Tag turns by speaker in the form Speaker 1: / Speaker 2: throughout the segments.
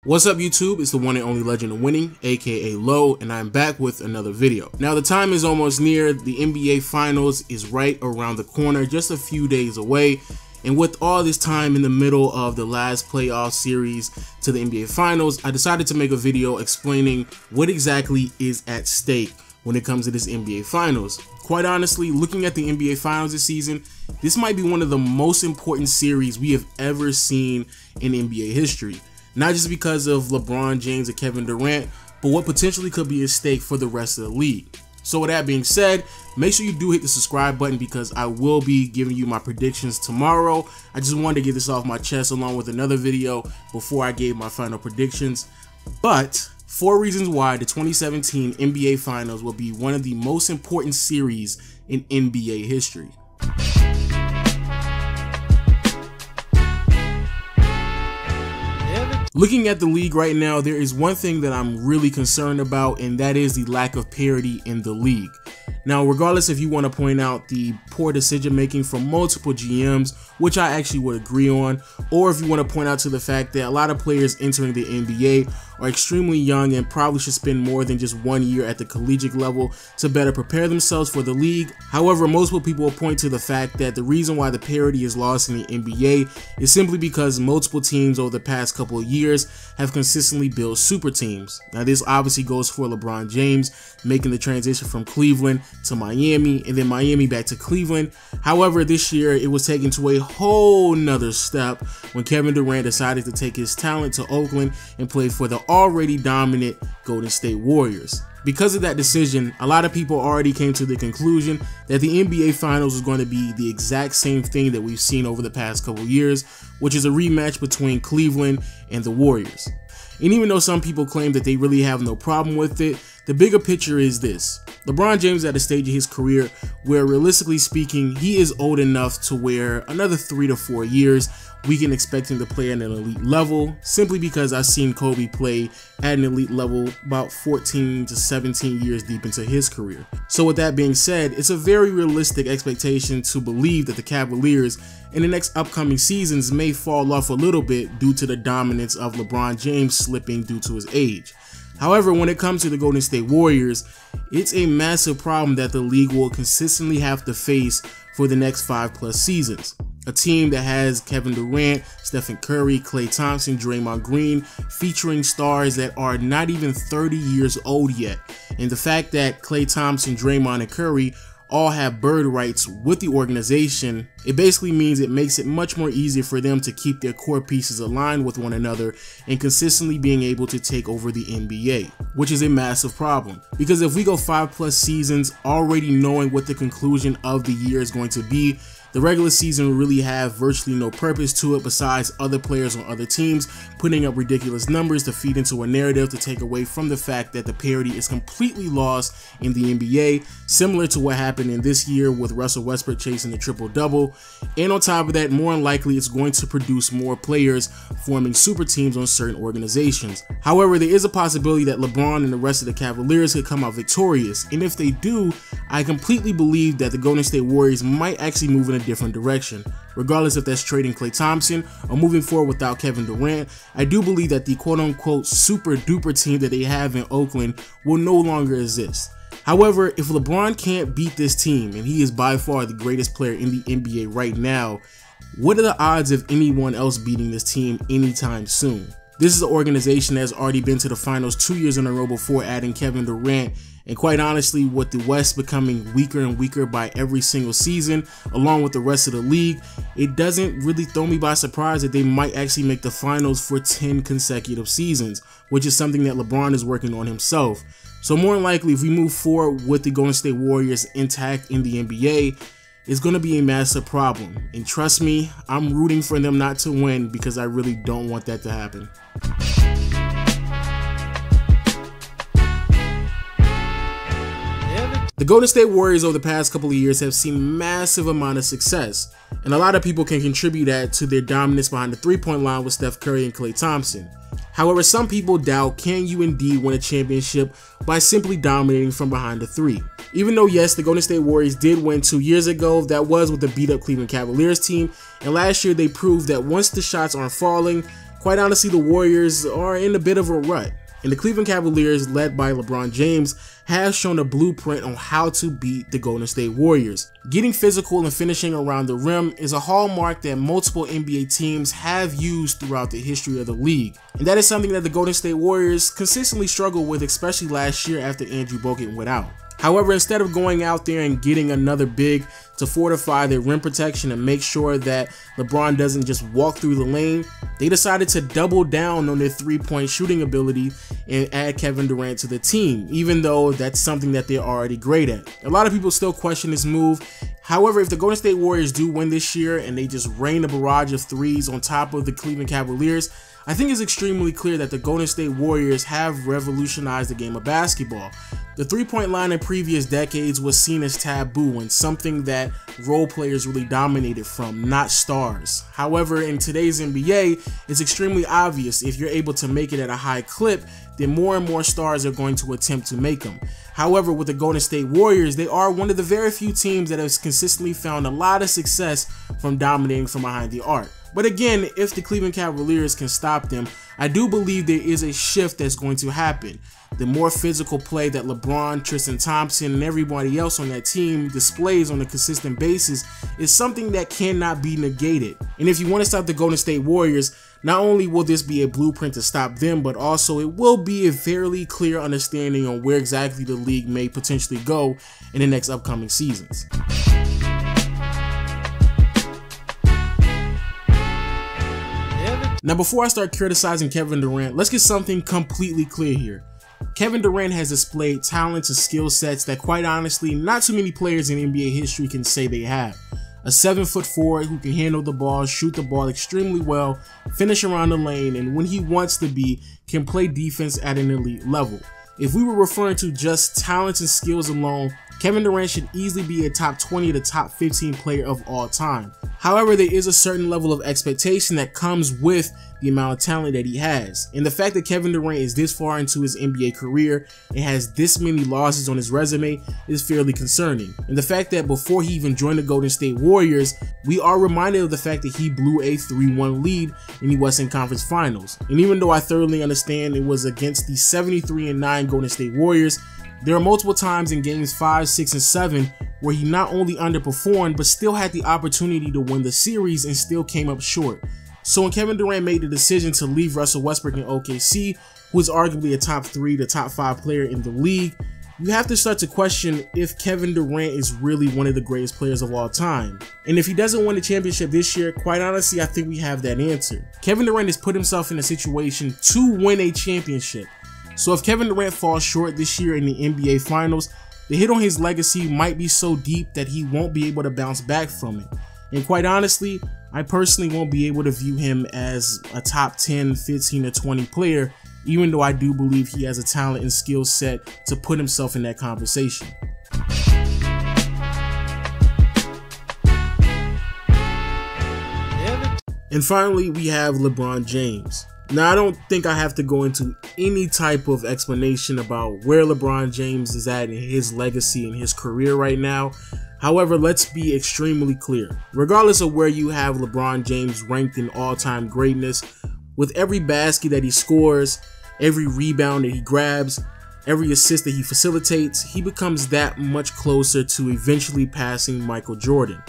Speaker 1: What's up YouTube, it's the one and only legend of winning, aka Low, and I'm back with another video. Now the time is almost near, the NBA Finals is right around the corner, just a few days away, and with all this time in the middle of the last playoff series to the NBA Finals, I decided to make a video explaining what exactly is at stake when it comes to this NBA Finals. Quite honestly, looking at the NBA Finals this season, this might be one of the most important series we have ever seen in NBA history. Not just because of LeBron James and Kevin Durant, but what potentially could be at stake for the rest of the league. So with that being said, make sure you do hit the subscribe button because I will be giving you my predictions tomorrow. I just wanted to get this off my chest along with another video before I gave my final predictions. But 4 reasons why the 2017 NBA Finals will be one of the most important series in NBA history. Looking at the league right now, there is one thing that I'm really concerned about, and that is the lack of parity in the league. Now, regardless if you want to point out the poor decision making from multiple GMs, which I actually would agree on, or if you want to point out to the fact that a lot of players entering the NBA are extremely young and probably should spend more than just 1 year at the collegiate level to better prepare themselves for the league. However, multiple people will point to the fact that the reason why the parity is lost in the NBA is simply because multiple teams over the past couple of years have consistently built super teams. Now, this obviously goes for LeBron James making the transition from Cleveland to Miami and then Miami back to Cleveland. However, this year it was taken to a whole nother step when Kevin Durant decided to take his talent to Oakland and play for the already dominant Golden State Warriors. Because of that decision, a lot of people already came to the conclusion that the NBA Finals was going to be the exact same thing that we've seen over the past couple years, which is a rematch between Cleveland and the Warriors. And even though some people claim that they really have no problem with it, the bigger picture is this. LeBron James is at a stage of his career where, realistically speaking, he is old enough to where another 3 to 4 years we can expect him to play at an elite level, simply because I've seen Kobe play at an elite level about 14 to 17 years deep into his career. So with that being said, it's a very realistic expectation to believe that the Cavaliers in the next upcoming seasons may fall off a little bit due to the dominance of LeBron James slipping due to his age. However, when it comes to the Golden State Warriors, it's a massive problem that the league will consistently have to face for the next 5+ seasons. A team that has Kevin Durant, Stephen Curry, Klay Thompson, Draymond Green, featuring stars that are not even 30 years old yet. And the fact that Klay Thompson, Draymond, and Curry all have bird rights with the organization, it basically means it makes it much more easier for them to keep their core pieces aligned with one another and consistently being able to take over the NBA, which is a massive problem. Because if we go 5+ seasons already knowing what the conclusion of the year is going to be, the regular season will really have virtually no purpose to it besides other players on other teams putting up ridiculous numbers to feed into a narrative to take away from the fact that the parity is completely lost in the NBA, similar to what happened in this year with Russell Westbrook chasing the triple-double. And on top of that, more than likely it's going to produce more players forming super teams on certain organizations. However, there is a possibility that LeBron and the rest of the Cavaliers could come out victorious, and if they do, I completely believe that the Golden State Warriors might actually move in a different direction. Regardless if that's trading Klay Thompson or moving forward without Kevin Durant, I do believe that the quote-unquote super duper team that they have in Oakland will no longer exist. However, if LeBron can't beat this team, and he is by far the greatest player in the NBA right now, what are the odds of anyone else beating this team anytime soon? This is an organization that has already been to the finals 2 years in a row before adding Kevin Durant. And quite honestly, with the West becoming weaker and weaker by every single season, along with the rest of the league, it doesn't really throw me by surprise that they might actually make the finals for 10 consecutive seasons, which is something that LeBron is working on himself. So more than likely, if we move forward with the Golden State Warriors intact in the NBA, it's going to be a massive problem. And trust me, I'm rooting for them not to win because I really don't want that to happen. The Golden State Warriors over the past couple of years have seen massive amount of success, and a lot of people can contribute that to their dominance behind the three-point line with Steph Curry and Klay Thompson. However, some people doubt, can you indeed win a championship by simply dominating from behind the three? Even though yes, the Golden State Warriors did win 2 years ago, that was with the beat up Cleveland Cavaliers team, and last year they proved that once the shots aren't falling, Quite honestly, the Warriors are in a bit of a rut, and the Cleveland Cavaliers, led by LeBron James, have shown a blueprint on how to beat the Golden State Warriors. Getting physical and finishing around the rim is a hallmark that multiple NBA teams have used throughout the history of the league, and that is something that the Golden State Warriors consistently struggle with, especially last year after Andrew Bogut went out. However, instead of going out there and getting another big to fortify their rim protection and make sure that LeBron doesn't just walk through the lane, they decided to double down on their three-point shooting ability and add Kevin Durant to the team, even though that's something that they're already great at. A lot of people still question this move. However, if the Golden State Warriors do win this year and they just rain a barrage of threes on top of the Cleveland Cavaliers, I think it's extremely clear that the Golden State Warriors have revolutionized the game of basketball. The three-point line in previous decades was seen as taboo and something that role players really dominated from, not stars. However, in today's NBA, it's extremely obvious if you're able to make it at a high clip, then more and more stars are going to attempt to make them. However, with the Golden State Warriors, they are one of the very few teams that has consistently found a lot of success from dominating from behind the arc. But again, if the Cleveland Cavaliers can stop them, I do believe there is a shift that's going to happen. The more physical play that LeBron, Tristan Thompson, and everybody else on that team displays on a consistent basis is something that cannot be negated. And if you want to stop the Golden State Warriors, not only will this be a blueprint to stop them, but also it will be a fairly clear understanding on where exactly the league may potentially go in the next upcoming seasons. Now, before I start criticizing Kevin Durant, let's get something completely clear here. Kevin Durant has displayed talents and skill sets that, quite honestly, not too many players in NBA history can say they have. A 7-foot forward who can handle the ball, shoot the ball extremely well, finish around the lane, and when he wants to be, can play defense at an elite level. If we were referring to just talents and skills alone, Kevin Durant should easily be a top 20 to top 15 player of all time. However, there is a certain level of expectation that comes with the amount of talent that he has. And the fact that Kevin Durant is this far into his NBA career and has this many losses on his resume is fairly concerning. And the fact that before he even joined the Golden State Warriors, we are reminded of the fact that he blew a 3-1 lead in the Western Conference Finals. And even though I thoroughly understand it was against the 73-9 Golden State Warriors, there are multiple times in games 5, 6, and 7 where he not only underperformed but still had the opportunity to win the series and still came up short. So when Kevin Durant made the decision to leave Russell Westbrook in OKC, who is arguably a top 3 to top 5 player in the league, you have to start to question if Kevin Durant is really one of the greatest players of all time. And if he doesn't win the championship this year, quite honestly, I think we have that answer. Kevin Durant has put himself in a situation to win a championship. So if Kevin Durant falls short this year in the NBA Finals, the hit on his legacy might be so deep that he won't be able to bounce back from it. And quite honestly, I personally won't be able to view him as a top 10, 15, or 20 player, even though I do believe he has a talent and skill set to put himself in that conversation. And finally, we have LeBron James. Now, I don't think I have to go into any type of explanation about where LeBron James is at in his legacy and his career right now. However, let's be extremely clear. Regardless of where you have LeBron James ranked in all-time greatness, with every basket that he scores, every rebound that he grabs, every assist that he facilitates, he becomes that much closer to eventually passing Michael Jordan.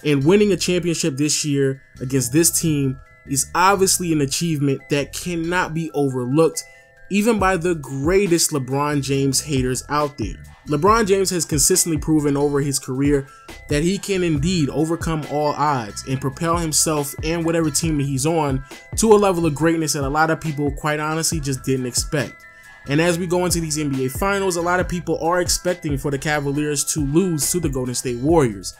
Speaker 1: And winning a championship this year against this team is obviously an achievement that cannot be overlooked even by the greatest LeBron James haters out there. LeBron James has consistently proven over his career that he can indeed overcome all odds and propel himself and whatever team that he's on to a level of greatness that a lot of people quite honestly just didn't expect. And as we go into these NBA Finals, a lot of people are expecting for the Cavaliers to lose to the Golden State Warriors.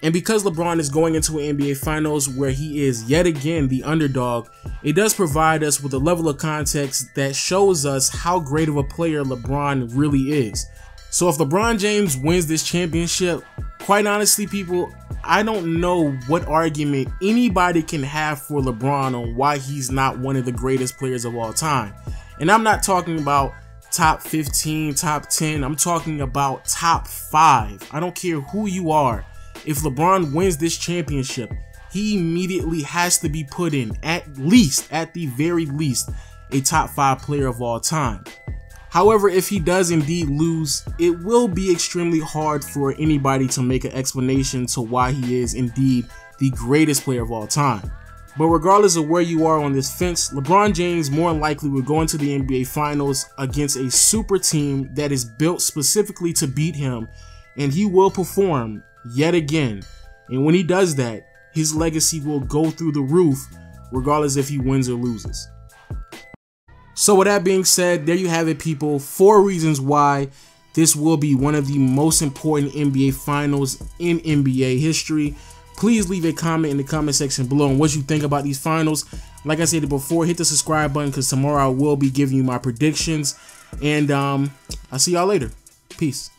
Speaker 1: And because LeBron is going into an NBA Finals where he is yet again the underdog, it does provide us with a level of context that shows us how great of a player LeBron really is. So if LeBron James wins this championship, quite honestly, people, I don't know what argument anybody can have for LeBron on why he's not one of the greatest players of all time. And I'm not talking about top 15, top 10, I'm talking about top 5. I don't care who you are. If LeBron wins this championship, he immediately has to be put in, at the very least, a top 5 player of all time. However, if he does indeed lose, it will be extremely hard for anybody to make an explanation to why he is indeed the greatest player of all time. But regardless of where you are on this fence, LeBron James more than likely will go into the NBA Finals against a super team that is built specifically to beat him, and he will perform yet again. And when he does that, his legacy will go through the roof, regardless if he wins or loses. So with that being said, there you have it, people. 4 reasons why this will be one of the most important NBA Finals in NBA history. Please leave a comment in the comment section below on what you think about these finals. Like I said before, hit the subscribe button because tomorrow I will be giving you my predictions. And I'll see y'all later. Peace.